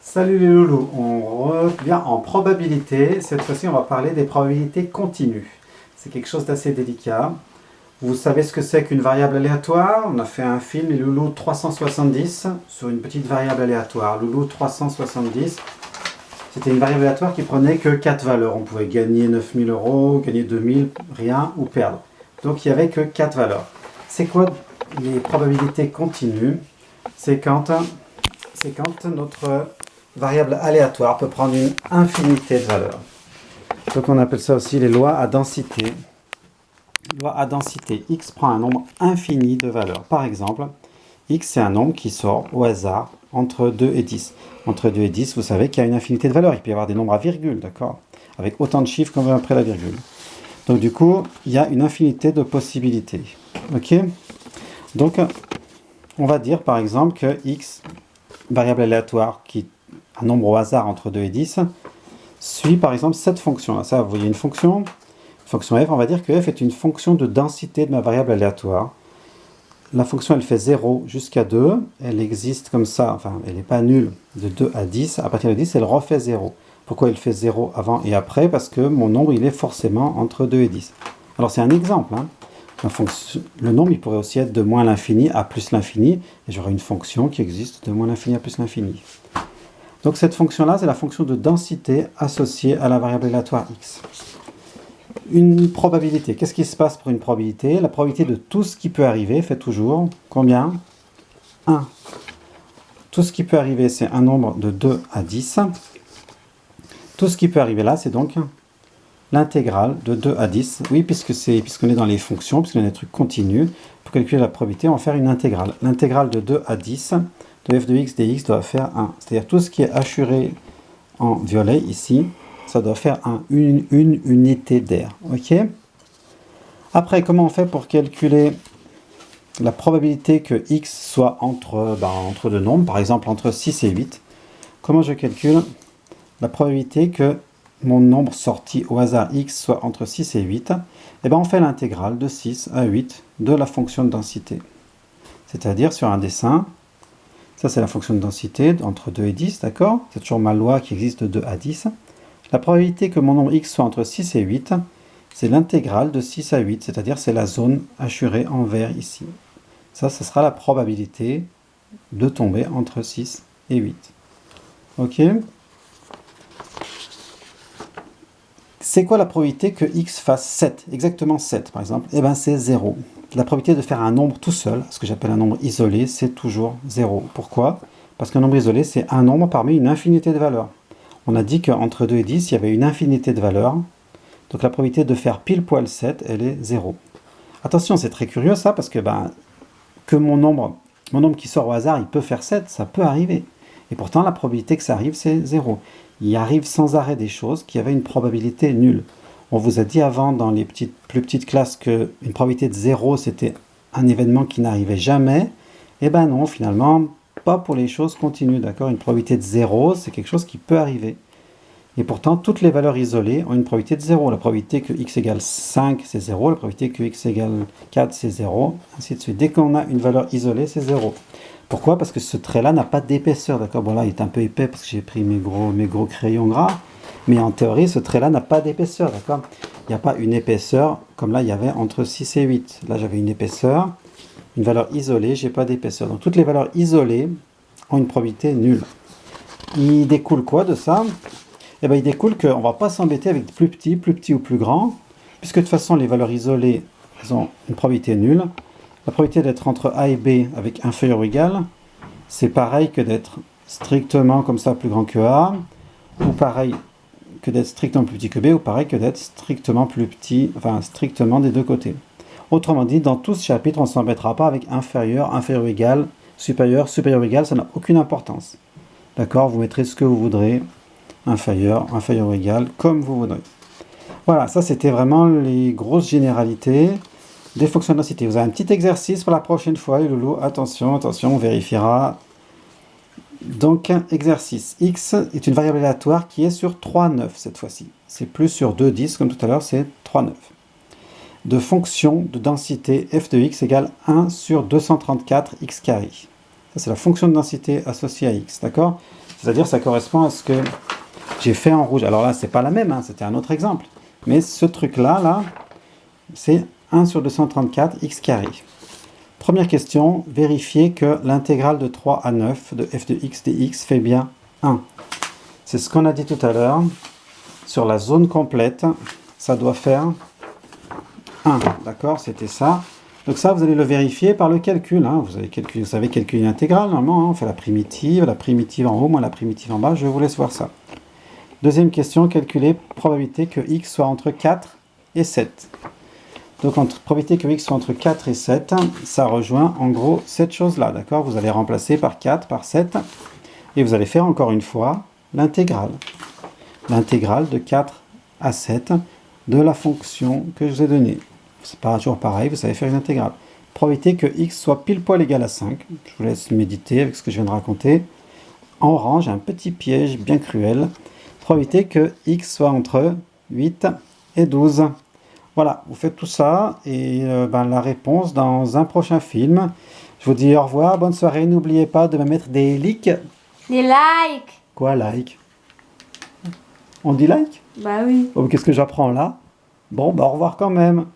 Salut les loulous, on revient en probabilité. Cette fois-ci, on va parler des probabilités continues. C'est quelque chose d'assez délicat. Vous savez ce que c'est qu'une variable aléatoire? On a fait un film, les loulous 370, sur une petite variable aléatoire. Loulou 370, c'était une variable aléatoire qui prenait que 4 valeurs. On pouvait gagner 9000 euros, gagner 2000, rien ou perdre. Donc il n'y avait que 4 valeurs. C'est quoi les probabilités continues? C'est quand notre variable aléatoire peut prendre une infinité de valeurs. Donc on appelle ça aussi les lois à densité. Loi à densité. X prend un nombre infini de valeurs. Par exemple, X c'est un nombre qui sort au hasard entre 2 et 10. Entre 2 et 10, vous savez qu'il y a une infinité de valeurs. Il peut y avoir des nombres à virgule, d'accord? Avec autant de chiffres qu'on veut après la virgule. Donc du coup, il y a une infinité de possibilités. Ok? Donc, on va dire par exemple que X, variable aléatoire qui un nombre au hasard entre 2 et 10, suit par exemple cette fonction. Ça, vous voyez une fonction f, on va dire que f est une fonction de densité de ma variable aléatoire. La fonction, elle fait 0 jusqu'à 2, elle existe comme ça, enfin, elle n'est pas nulle de 2 à 10. À partir de 10, elle refait 0. Pourquoi elle fait 0 avant et après? Parce que mon nombre, il est forcément entre 2 et 10. Alors, c'est un exemple, hein. Le nombre, il pourrait aussi être de moins l'infini à plus l'infini, et j'aurai une fonction qui existe de moins l'infini à plus l'infini. Donc cette fonction-là, c'est la fonction de densité associée à la variable aléatoire x. Une probabilité. Qu'est-ce qui se passe pour une probabilité? La probabilité de tout ce qui peut arriver fait toujours combien? 1. Tout ce qui peut arriver, c'est un nombre de 2 à 10. Tout ce qui peut arriver là, c'est donc l'intégrale de 2 à 10. Oui, puisqu'on est dans les fonctions, puisqu'on est dans les trucs continus, pour calculer la probabilité, on va faire une intégrale. L'intégrale de 2 à 10 de f de x dx doit faire 1. C'est-à-dire tout ce qui est hachuré en violet ici, ça doit faire une unité d'air. Ok? Après, comment on fait pour calculer la probabilité que x soit entre deux nombres, par exemple entre 6 et 8? Comment je calcule la probabilité que mon nombre sorti au hasard x soit entre 6 et 8? Eh bien, on fait l'intégrale de 6 à 8 de la fonction de densité. C'est-à-dire sur un dessin, ça c'est la fonction de densité entre 2 et 10, d'accord? C'est toujours ma loi qui existe de 2 à 10. La probabilité que mon nombre x soit entre 6 et 8, c'est l'intégrale de 6 à 8, c'est-à-dire c'est la zone hachurée en vert ici. Ça, ce sera la probabilité de tomber entre 6 et 8. Ok? C'est quoi la probabilité que x fasse 7? Exactement 7 par exemple. Eh bien c'est 0. La probabilité de faire un nombre tout seul, ce que j'appelle un nombre isolé, c'est toujours 0. Pourquoi? Parce qu'un nombre isolé, c'est un nombre parmi une infinité de valeurs. On a dit qu'entre 2 et 10, il y avait une infinité de valeurs. Donc la probabilité de faire pile poil 7, elle est 0. Attention, c'est très curieux ça, parce que, que mon nombre qui sort au hasard, il peut faire 7, ça peut arriver. Et pourtant, la probabilité que ça arrive, c'est 0. Il arrive sans arrêt des choses qui avaient une probabilité nulle. On vous a dit avant, dans les plus petites classes, qu'une probabilité de 0, c'était un événement qui n'arrivait jamais. Eh ben non, finalement, pas pour les choses continues, d'accord? Une probabilité de 0, c'est quelque chose qui peut arriver. Et pourtant, toutes les valeurs isolées ont une probabilité de 0. La probabilité que x égale 5, c'est 0. La probabilité que x égale 4, c'est 0. Ainsi de suite. Dès qu'on a une valeur isolée, c'est 0. Pourquoi? Parce que ce trait-là n'a pas d'épaisseur, d'accord? Bon, là, il est un peu épais parce que j'ai pris mes gros crayons gras. Mais en théorie, ce trait-là n'a pas d'épaisseur, d'accord? Il n'y a pas une épaisseur comme là, il y avait entre 6 et 8. Là, j'avais une épaisseur. Une valeur isolée, j'ai pas d'épaisseur. Donc, toutes les valeurs isolées ont une probabilité nulle. Il découle quoi de ça? Eh bien, il découle qu'on ne va pas s'embêter avec plus petit ou plus grand, puisque de toute façon, les valeurs isolées, elles ont une probabilité nulle. La probabilité d'être entre A et B avec inférieur ou égal, c'est pareil que d'être strictement comme ça plus grand que A, ou pareil que d'être strictement plus petit que B, ou pareil que d'être strictement plus petit, enfin strictement des deux côtés. Autrement dit, dans tout ce chapitre, on ne s'embêtera pas avec inférieur, inférieur ou égal, supérieur, supérieur ou égal, ça n'a aucune importance. D'accord? Vous mettrez ce que vous voudrez, inférieur, inférieur ou égal, comme vous voudrez. Voilà, ça c'était vraiment les grosses généralités des fonctions de densité. Vous avez un petit exercice pour la prochaine fois, les loulous. Attention, on vérifiera. Donc, exercice. X est une variable aléatoire qui est sur 3 9 cette fois-ci. C'est plus sur 2 10, comme tout à l'heure, c'est 3 9. De fonction de densité f de x égale 1 sur 234 x carré. Ça, c'est la fonction de densité associée à x, d'accord? C'est-à-dire ça correspond à ce que j'ai fait en rouge. Alors là, c'est pas la même, hein, c'était un autre exemple. Mais ce truc-là, là, c'est 1 sur 234 x carré. Première question, vérifier que l'intégrale de 3 à 9 de f de x dx fait bien 1. C'est ce qu'on a dit tout à l'heure. Sur la zone complète, ça doit faire 1. D'accord, c'était ça. Donc ça, vous allez le vérifier par le calcul. Hein. Vous savez calculer l'intégrale, normalement. Hein. On fait la primitive en haut, moins la primitive en bas. Je vous laisse voir ça. Deuxième question, calculer probabilité que x soit entre 4 et 7. Donc, probabilité que x soit entre 4 et 7, ça rejoint en gros cette chose-là, d'accord? Vous allez remplacer par 4, par 7, et vous allez faire encore une fois l'intégrale. L'intégrale de 4 à 7 de la fonction que je vous ai donnée. C'est pas toujours pareil, vous savez faire une intégrale. Probabilité que x soit pile poil égal à 5. Je vous laisse méditer avec ce que je viens de raconter. En orange, un petit piège bien cruel. Probabilité que x soit entre 8 et 12. Voilà, vous faites tout ça et la réponse dans un prochain film. Je vous dis au revoir, bonne soirée. N'oubliez pas de me mettre des likes. Des likes. Quoi, like? On dit like? Bah oui. Oh, qu'est-ce que j'apprends là? Bon, au revoir quand même.